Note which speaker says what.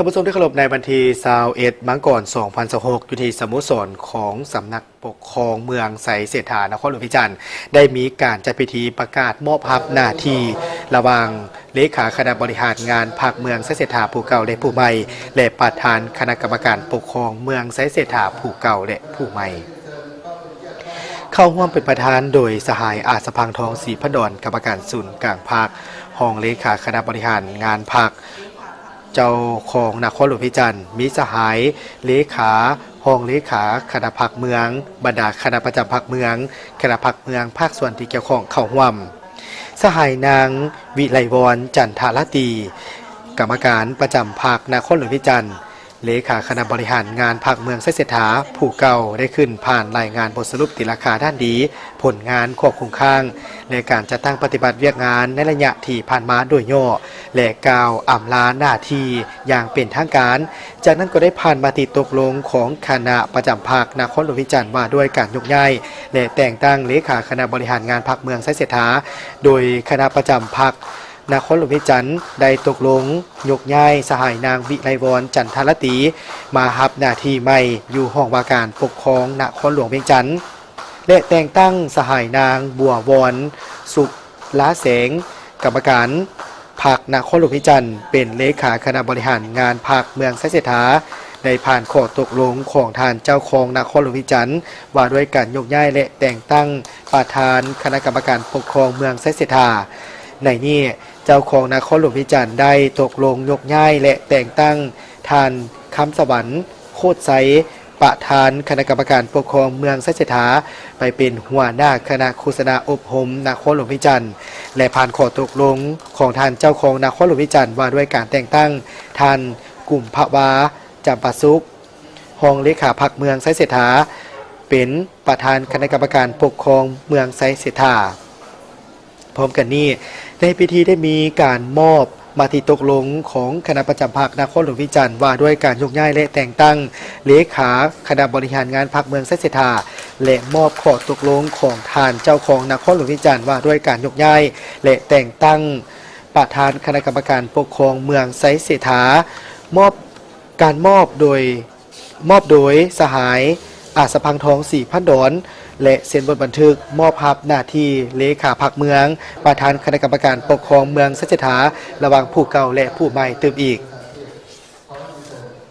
Speaker 1: ท่านผู้ชมที่เคารพในวันที่21มังกร2026อยู่ที่สโมสรของสำนักปกครองเมืองไสเสถานครหลวงพิจันทร์ได้มีการจัดพิธีประกาศมอบหน้าที่ระหว่างเลขาคณะบริหารงานภาคเมืองไสเสถาผู้เก่าและผู้ใหม่และประธานคณะกรรมการปกครองเมืองไสเสถาผู้เก่าและผู้ใหม่เข้าร่วมเป็นประธานโดยสหายอาสพังทองศรีพดลกรรมการศูนย์กลางภาคห้องเลขาคณะบริหารงานภาคเจ้าของนครหลวงพิจันทร์มีสหายเลขาห้องเลขาคณะภาคเมืองบรรดาคณะประจำภาคเมืองคณะภาคเมืองภาคส่วนที่เกี่ยวข้องเข้าร่วมสหายนางวิไลวรจันทารตีกรรมการประจำภาคนครหลวงพิจันทร์เลขาคณะบริหารงานภาคเมืองไสเสถาผู้เก่าได้ขึ้นผ่านรายงานบทสรุปติราคาด้านดีผลงานควบคุมข้างในการจัดตั้งปฏิบัติเวียกงานในระยะที่ผ่านมาโดยย่อและกล่าวอำลาหน้าที่อย่างเป็นทางการจากนั้นก็ได้ผ่านมติตกลงของคณะประจำภาคนครหลวงพิจันทร์ว่าด้วยการยกย้ายและแต่งตั้งเลขาคณะบริหารงานภาคเมืองไสเสถาโดยคณะประจำภาคนครหลวงพิจันทร์ได้ตกลงยกย้ายสหายนางวิไลวรจันทารตีมารับหน้าที่ใหม่อยู่ห้องว่าการปกครองนครหลวงเวียงจันทร์และแต่งตั้งสหายนางบัววรสุขล้าแสงกรรมการภาคนครหลวงพิจันทร์เป็นเลขาคณะบริหารงานภาคเมืองไสเสถาได้ผ่านข้อตกลงของทานเจ้าของนครหลวงพิจันทร์ว่าด้วยการยกย้ายและแต่งตั้งประธานคณะกรรมการปกครองเมืองไสเสถาในนี้เจ้าของนครหลวงพิจันทร์ได้ตกลงยกย้ายและแต่งตั้งทานคำสวรรค์โคตรไซประธานคณะกรรมการปกครองเมืองไสเสถาไปเป็นหัวหน้าคณะโฆษณาอบรมนครหลวงพิจันทร์และผ่านข้อตกลงของทานเจ้าของนครหลวงพิจันทร์ว่าด้วยการแต่งตั้งทานกลุ่มภวาจำปาสุขห้องเลขาพรรคเมืองไสเสถาเป็นประธานคณะกรรมการปกครองเมืองไสเสถาพร้อมกันนี้ในพิธีได้มีการมอบมติตกลงของคณะประจำภาคนครหลวงพิจันทร์ว่าด้วยการยกย้ายและแต่งตั้งเลขาคณะบริหารงานพรรคเมืองไสเสถาและมอบข้อตกลงของทานเจ้าของนครหลวงพิจันทร์ว่าด้วยการยกย้ายและแต่งตั้งประธานคณะกรรมการปกครองเมืองไสเสถามอบโดยสหายอาสพังทองศรีพันดอนและเซ็นบทบันทึกมอบรับหน้าที่เลขาพรรคเมืองประธานคณะกรรมการปกครองเมืองไสเสถาระหว่างผู้เก่าและผู้ใหม่เติมอีก